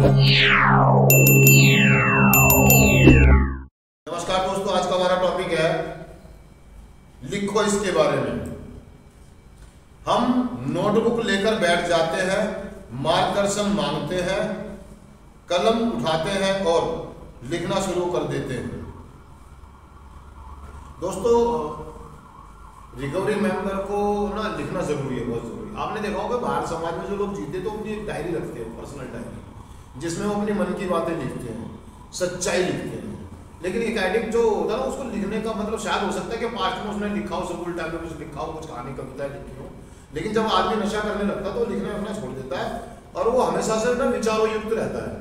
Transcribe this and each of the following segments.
नमस्कार दोस्तों, आज का हमारा टॉपिक है लिखो इसके बारे में। हम नोटबुक लेकर बैठ जाते हैं, मार्गदर्शन मांगते हैं, कलम उठाते हैं और लिखना शुरू कर देते हैं। दोस्तों, रिकवरी मेंबर को ना लिखना जरूरी है, बहुत जरूरी। आपने देखा होगा बाहर समाज में जो लोग जीते तो अपनी एक डायरी रखते हैं, पर्सनल डायरी, जिसमें वो अपने मन की बातें लिखते हैं, सच्चाई लिखते हैं। लेकिन एक एडिक्ट जो होता है ना, उसको लिखने का मतलब शायद हो सकता है कि पास्ट में उसने लिखा हो, स्कूल टाइम में कुछ लिखा हो, कुछ कहानी कविता लिखी हो, लेकिन जब आदमी नशा करने लगता है तो लिखना अपना छोड़ देता है और वो हमेशा से ना विचारों युक्त रहता है।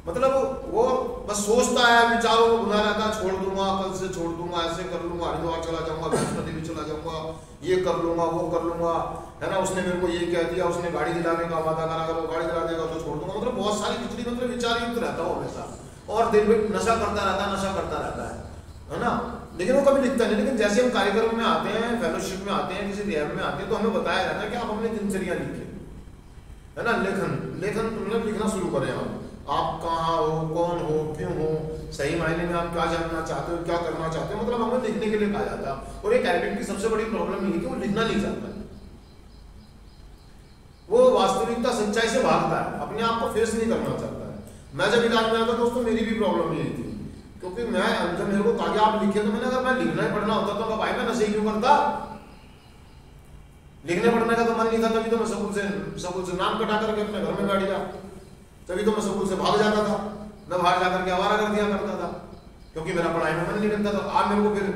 मतलब वो बस सोचता है, विचारों को भुला रहता है, छोड़ दूंगा, कल से छोड़ दूंगा, ऐसे कर लूंगा, हरिद्वार चला जाऊंगा, वैष्णो देवी चला जाऊंगा, ये कर लूंगा, वो कर लूंगा, है ना, उसने मेरे को ये कह दिया, उसने गाड़ी दिलाने का वादा करा, अगर वो गाड़ी दिला देगा तो छोड़ दूंगा। मतलब बहुत सारी खिचड़ी, मतलब विचार युक्त रहता है हमेशा, और दिन भर नशा करता रहता है, नशा करता रहता है ना। लेकिन वो कभी लिखता नहीं। लेकिन जैसे हम कार्यक्रम में आते हैं, फेलोशिप में आते हैं, किसी रिहैब में आते हैं, तो हमें बताया जाता है कि आप अपनी दिनचर्या लिखें, है ना। लेखन मतलब लिखना शुरू करें। आप कहाँ हो, कौन हो, क्यों हो, सही मायने में आप क्या जानना चाहते हो, क्या करना चाहते हो, मतलब हमें लिखने के लिए कहा जाता है। और एक एडिक्ट की सबसे बड़ी प्रॉब्लम ये है कि वो लिखना नहीं चाहता है। वो वास्तविकता, सच्चाई से भागता है, अपने आप को फेस नहीं करना चाहता है। मैं जब इलाज में आता दोस्तों, मेरी भी प्रॉब्लम यही थी, क्योंकि मैं जब मेरे को कहा आप लिखे, तो मैंने अगर मैं लिखना ही पढ़ना होता तो भाई मैं नशे क्यों करता। लिखने पढ़ने का तो मन नहीं था, तभी तो मैं स्कूल से नाम कटा करके अपने घर में बैठ गया, तभी तो मैं स्कूल से भाग जाता था, मैं बाहर जाकर के आवारा कर दिया करता था, क्योंकि मेरा पढ़ाई में मन नहीं लगता था। आप मेरे को फिर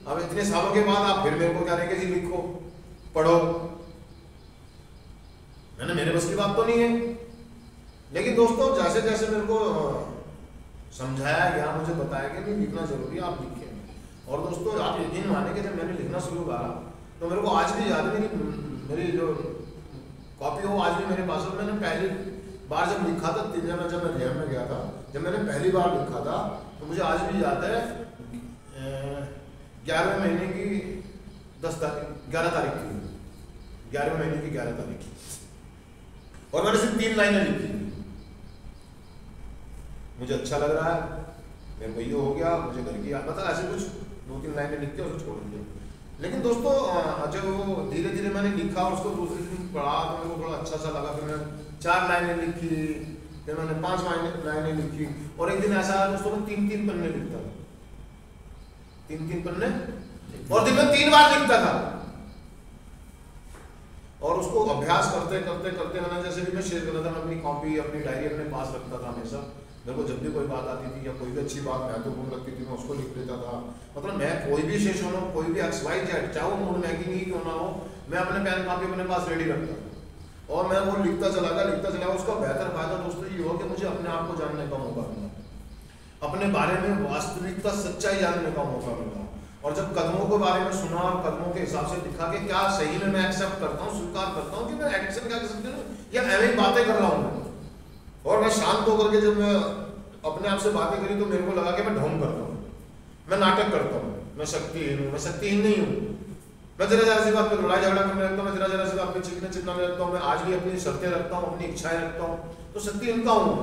अब इतने सालों के बाद आप फिर मेरे को कह रहे हैं कि जी लिखो पढ़ो, मैंने मेरे बस की बात तो नहीं है। लेकिन दोस्तों, जैसे जैसे मेरे को समझाया गया, मुझे बताया गया कि लिखना जरूरी है, आप लिखें। और दोस्तों, आप यकीन माने कि जब मैंने लिखना शुरू करा तो मेरे को आज भी याद है, मेरी जो कॉपी हो आज भी मेरे पास है। मैंने पहली बार जब लिखा था, जब मैं रिहैब में गया था, जब मैंने पहली बार लिखा था, तो मुझे आज भी याद है 11वें महीने की 11 तारीख थी, 11वें महीने की 11 तारीख, और मैंने सिर्फ 3 लाइनें लिखी। मुझे अच्छा लग रहा है, मेरे को ये हो गया, मुझे घर की मतलब ऐसे कुछ 2-3 लाइनें लिख के उसको छोड़ दिया। लेकिन दोस्तों, जब वो धीरे धीरे मैंने लिखा और उसको दूसरे दिन पढ़ा तो मेरे को बड़ा अच्छा सा लगा। फिर मैंने 4 लाइनें लिखी, फिर मैंने 5 लाइनें लिखी, और एक दिन ऐसा है दोस्तों, मैं 3-3 पन्ने लिखता था, 3-3 पन्ने, और दिन में 3 बार लिखता था। और उसको अभ्यास करते करते करते मैंने, जैसे भी मैं शेयर करता था, मैं अपनी कॉपी, अपनी डायरी अपने पास रखता था हमेशा। मेरे को जब भी कोई बात आती थी या कोई भी अच्छी बात महत्वपूर्ण लगती थी, मैं उसको लिख लेता था। मतलब मैं कोई भी सेशन हो, कोई भी XYZ, चाहे वो मूड मैगिंग ही क्यों ना हो, मैं अपने पेन कॉपी अपने पास रेडी रखता था और मैं वो लिखता चला गया। उसका बेहतर फायदा दोस्तों ये हो कि मुझे अपने आप को जानने का मौका मिला, अपने बारे में वास्तविकता, सच्चाई जानने का मौका मिला। और जब कदमों के बारे में सुना और कदमों के हिसाब से लिखा कि क्या सही में मैं एक्सेप्ट करता हूँ, स्वीकार करता हूँ कि मैं एक्शन क्या कर सकती हूँ या ऐसी बातें कर रहा हूँ। और मैं शांत होकर के जब मैं अपने आप से बातें करी तो मेरे को लगा कि मैं ढोंग करता हूँ, मैं नाटक करता हूँ, मैं शक्तिहीन हूँ, मैं शक्तिहीन नहीं हूँ। मैं जरा सी बात पर लड़ाई झगड़ा करने लगता हूँ, मैं जरा सी बात पर चिपकने लगता हूँ, मैं आज भी अपनी शर्तें रखता हूँ, अपनी इच्छाएं रखता हूँ, तो शक्तिहीनता हूँ।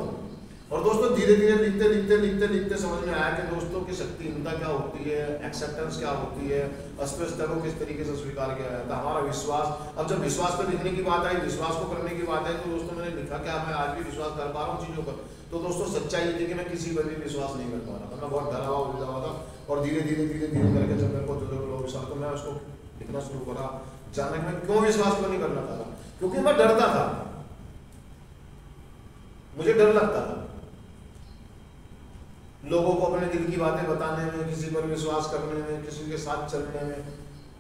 और दोस्तों, धीरे धीरे लिखते समझ में आया कि दोस्तों की शक्तिहीनता क्या होती है, एक्सेप्टेंस क्या होती है, अस्पष्टता को किस तरीके से स्वीकार किया जाता है, हमारा विश्वास। अब जब विश्वास पर लिखने की बात आई, विश्वास को करने की बात आई, तो दोस्तों मैंने लिखा क्या मैं आज भी विश्वास कर पा रहा हूँ चीज़ों पर। तो दोस्तों, सच्चाई ये थी कि मैं किसी पर भी विश्वास नहीं कर पा रहा था, मैं बहुत डरा हुआ उलझा हुआ था। और धीरे धीरे करके जब मेरे को जो विश्वास, तो मैं उसको लिखना शुरू करा, जानने में क्यों विश्वास को नहीं करना चाहता, क्योंकि मैं डरता था, मुझे डर लगता था लोगों को अपने दिल की बातें बताने में, किसी पर विश्वास करने में, किसी के साथ चलने में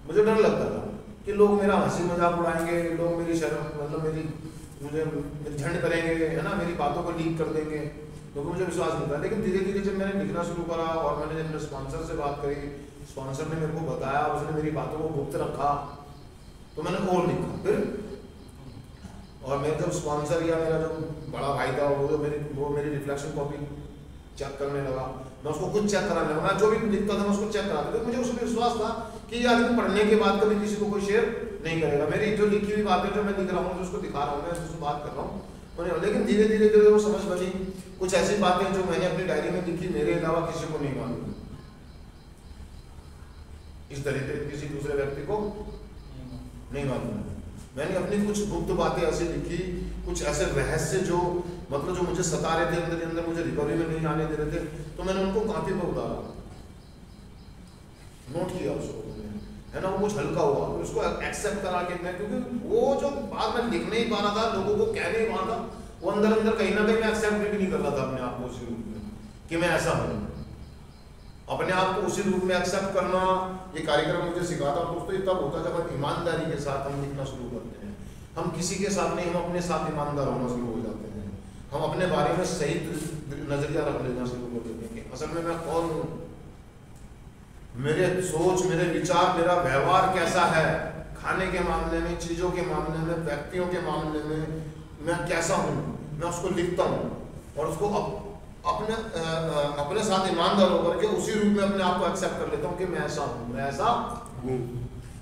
मुझे डर लगता था कि लोग मेरा हंसी मजाक उड़ाएंगे, लोग मेरी शर्म मतलब मुझे झंड करेंगे, है ना, मेरी बातों को लीक कर देंगे, क्योंकि मुझे विश्वास नहीं था। लेकिन धीरे धीरे जब मैंने लिखना शुरू करा और मैंने अपने स्पॉन्सर से बात करी, स्पॉन्सर ने मेरे को बताया, उसने मेरी बातों को गुप्त रखा, तो मैंने और लिखा फिर। और मेरे जब स्पॉन्सर या मेरा जो बड़ा भाई था वो मेरी रिफ्लेक्शन कॉपी चेक करने लगा, मैं उसको खुद चेक कराने लगा, मैं जो भी लिखता था मैं उसको चेक कराता था। मुझे उसमें विश्वास था कि ये आदमी पढ़ने के बाद कभी किसी को कोई शेयर नहीं करेगा। मेरी जो लिखी हुई बातें जो मैं लिख रहा हूँ, जो उसको दिखा रहा हूँ, मैं उससे बात कर रहा हूँ, लेकिन धीरे धीरे धीरे वो समझ बनी। कुछ ऐसी बातें जो मैंने अपनी डायरी में लिखी मेरे अलावा किसी को नहीं मालूम, इस तरीके किसी दूसरे व्यक्ति को नहीं मालूम। मैंने अपनी कुछ गुप्त बातें ऐसे लिखी, कुछ ऐसे रहस्य जो मतलब जो मुझे सता रहे थे अंदर अंदर, मुझे रिकवरी में नहीं आने दे रहे थे, तो मैंने उनको कापी पर उतारा, नोट किया उसको, है ना। वो कुछ हल्का हुआ, उसको एक्सेप्ट करा के मैं, क्योंकि वो जो बात मैं लिख नहीं पा रहा था, लोगों को कह नहीं पा रहा था, वो अंदर अंदर कहीं ना कहीं मैं एक्सेप्ट भी नहीं कर रहा था अपने आप को उसी रूप में कि मैं ऐसा हूँ। अपने आप को उसी रूप में एक्सेप्ट करना ये कार्यक्रम मुझे सिखाता है दोस्तों। ये तब होता है जब हम ईमानदारी के साथ हम लिखना शुरू करते हैं। हम किसी के साथ नहीं, हम अपने साथ ईमानदार होना शुरू हो जाते हैं। हम अपने बारे में सही नजरिया रख लेना शुरू कर देते हैं कि असल में मैं कौन हूँ, मेरे सोच, मेरे विचार, मेरा व्यवहार कैसा है, खाने के मामले में, चीजों के मामले में, व्यक्तियों के मामले में मैं कैसा हूँ, मैं उसको लिखता हूँ और उसको अपने साथ ईमानदार होकर के उसी रूप में अपने आप को एक्सेप्ट कर लेता हूँ कि मैं ऐसा हूँ, मैं ऐसा हूँ,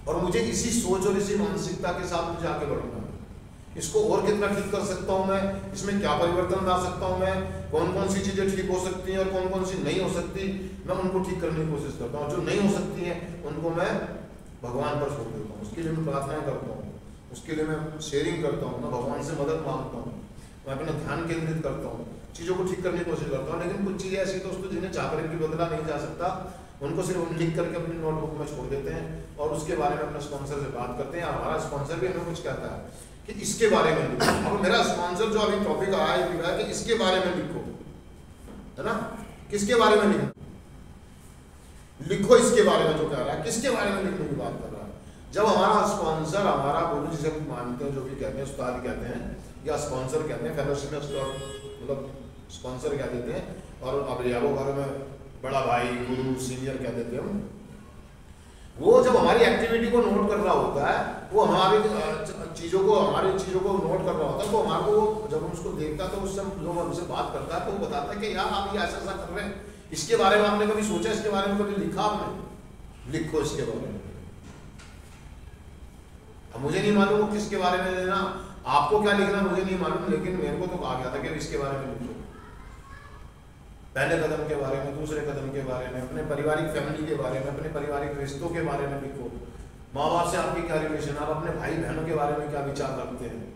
और मुझे इसी सोच और इसी मानसिकता के साथ मुझे आगे बढ़ना है। इसको और कितना ठीक कर सकता हूँ मैं, इसमें क्या परिवर्तन ला सकता हूँ मैं, कौन कौन सी चीजें ठीक हो सकती हैं और कौन कौन सी नहीं हो सकती, मैं उनको ठीक करने की कोशिश करता हूँ। जो नहीं हो सकती हैं उनको मैं भगवान पर छोड़ देता हूँ, उसके लिए मैं प्रार्थनाएं करता हूँ, उसके लिए मैं शेयरिंग करता हूँ, मैं भगवान से मदद मांगता हूँ, मैं अपना ध्यान केंद्रित करता हूँ, चीज़ों को ठीक करने की कोशिश करता हूँ। लेकिन कुछ चीज़ें ऐसी दोस्तों जिन्हें चाहकर भी बदला नहीं जा सकता, उनको सिर्फ लिख करके अपनी नोटबुक में छोड़ देते हैं और उसके बारे में अपने स्पॉन्सर से बात करते हैं। हमारा स्पॉन्सर भी हमें कुछ कहता है कि इसके बारे में लिखो। अब मेरा स्पॉन्सर जो अभी टॉपिक आया है लिखा है कि इसके बारे में लिखो, है ना। किसके बारे में लिखो, इसके बारे में जो कह रहा है, किसके बारे में लिखने की बात कर रहा है। जब हमारा स्पॉन्सर, हमारा गुरु जिसे मानते हैं, जो भी कहते हैं, उस्ताद कहते हैं या स्पॉन्सर कहते हैं, फेलोशिप में उसका मतलब स्पॉन्सर कह देते हैं, और अब यारो घर में बड़ा भाई, गुरु, सीनियर कह देते हैं। वो जब हमारी एक्टिविटी को नोट कर रहा होता है, वो हमारी चीज़ों को नोट कर रहा होता है, तो हमारे को जब हम उसको देखता है तो उससे जो हमसे बात करता है तो वो बताता है कि यार आप ये ऐसा ऐसा कर रहे हैं, इसके बारे में आपने कभी सोचा, इसके बारे में कभी लिखा आपने, लिखो इसके बारे में। अब मुझे नहीं मालूम किसके बारे में लेना, आपको क्या लिखना मुझे नहीं मालूम, लेकिन मेरे को तो कहा गया था कि इसके बारे में लिखो, पहले कदम के बारे में, दूसरे कदम के बारे में, अपने पारिवारिक फैमिली के बारे में, अपने पारिवारिक रिश्तों के बारे में लिखो, माँ बाप से आपकी क्या रिलेशन, आप अपने भाई बहनों के बारे में क्या विचार रखते हैं,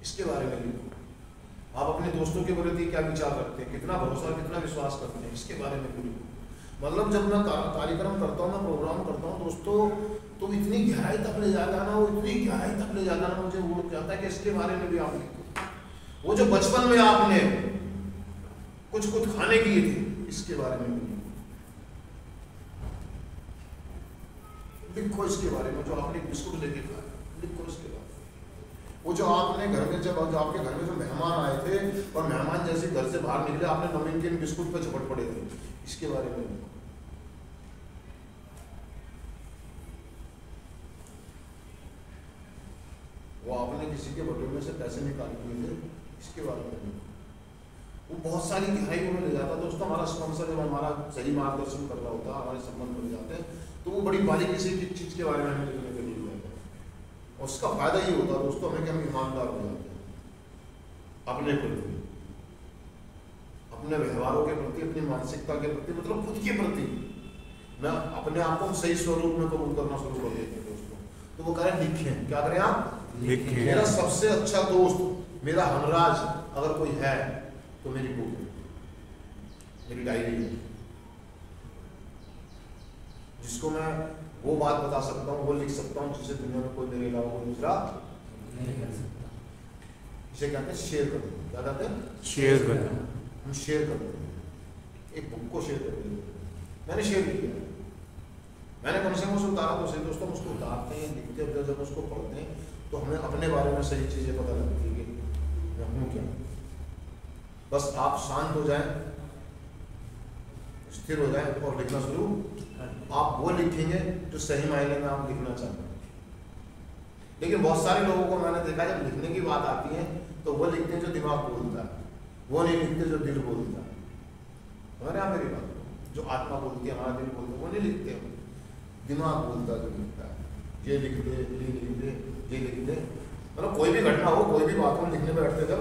इसके बारे में लिखो। आप अपने दोस्तों के प्रति क्या विचार रखते हैं, कितना भरोसा, कितना विश्वास करते हैं, इसके बारे में लिखो। मतलब जब मैं कार्यक्रम करता हूँ, मैं प्रोग्राम करता हूँ दोस्तों, तो इतनी गहराई तक ले जाता ना, वो इतनी गहराई तक ले जाता ना, मुझे वो कहता है कि इसके बारे में भी आप लिखो। वो जो बचपन में आपने कुछ खाने किए थे, इसके बारे में लिखो, इसके बारे में जो आपने बिस्कुट लेके खाया, लिखो इसके बारे में। वो जो आपने घर में, जब आपके घर में जो मेहमान आए थे और मेहमान जैसे घर से बाहर निकले, आपने नमकीन बिस्कुट पे झपट पड़े थे, इसके बारे में लिखो। वो आपने किसी के बटुए में से पैसे निकाल लिए थे, इसके बारे में लिखो। वो बहुत सारी गहराइयों में ले जाता है दोस्तों। हमारा स्पॉन्सर जब हमारा सही मार्गदर्शन कर रहा होता है, हमारे संबंध बन जाते हैं, तो वो बड़ी बारीकी से चीज़ के बारे में हमें लिखने के लिए जाता है। और उसका फायदा ये होता है दोस्तों हमें कि हम ईमानदार हो जाते हैं अपने प्रति, अपने व्यवहारों के प्रति, अपनी मानसिकता के प्रति, मतलब खुद के प्रति। मैं अपने आप को सही स्वरूप में कबूल करना शुरू कर देते हैं दोस्तों। तो वो करें लिखें, क्या करें आप, लिखें। मेरा सबसे अच्छा दोस्त, मेरा हमराज अगर कोई है तो मेरी बुक है, मेरी डायरी है, जिसको मैं वो बात बता सकता हूँ, वो लिख सकता हूँ जिसे दुनिया में कोई मेरे अलावा कोई दूसरा नहीं कर सकता। इसे कहते हैं शेयर कर दो। क्या कहते हैं, शेयर कर दो। हम शेयर कर देते हैं, एक बुक को शेयर कर देते हैं। मैंने शेयर किया, मैंने कम से कम उसे उतारा, तो सही दोस्तों हम उसको उतारते हैं, लिखते हैं, जब उसको पढ़ते हैं तो हमें अपने बारे में सही चीजें पता लगती है कि मैं हूँ क्या। बस आप शांत हो जाएं, स्थिर हो जाएं और लिखना शुरू। आप वो लिखेंगे जो सही मायने में आप लिखना चाहते हैं। लेकिन बहुत सारे लोगों को मैंने देखा जब लिखने की बात आती है तो वो लिखते हैं जो दिमाग बोलता है, वो नहीं लिखते जो दिल बोलता है। हमारे यहाँ मेरी बात, जो आत्मा बोलती है, हमारा दिल बोलता है, वो नहीं लिखते हैं, दिमाग बोलता है जो लिखता है। ये लिख दे, ये लिख दे, ये लिख दे। मतलब कोई भी घटना हो, कोई भी बात हो, लिखने में बैठते जब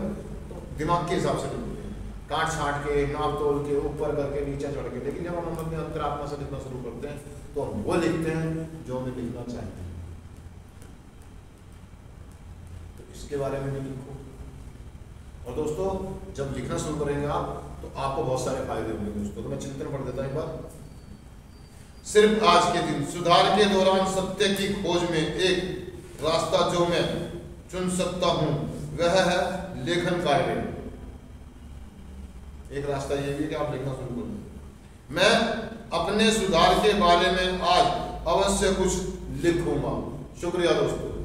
तो दिमाग के हिसाब से लिखते हैं, काट छाट के, नाप तोल के, ऊपर करके, नीचे चढ़ के। लेकिन जब हम अपने अंतरात्मा से लिखना शुरू करते हैं तो हम वो लिखते हैं जो हमें लिखना चाहते हैं। तो इसके बारे में भी लिखो। और दोस्तों जब लिखना शुरू करेंगे आप तो आपको बहुत सारे फायदे होंगे दोस्तों। तो मैं चिंतन पढ़ देता हूं एक बार। सिर्फ आज के दिन सुधार के दौरान सत्य की खोज में एक रास्ता जो मैं चुन सकता हूं वह है लेखन कार्य। एक रास्ता ये भी है कि आप लिखना शुरू कर दें। मैं अपने सुधार के बारे में आज अवश्य कुछ लिखूंगा। शुक्रिया दोस्तों।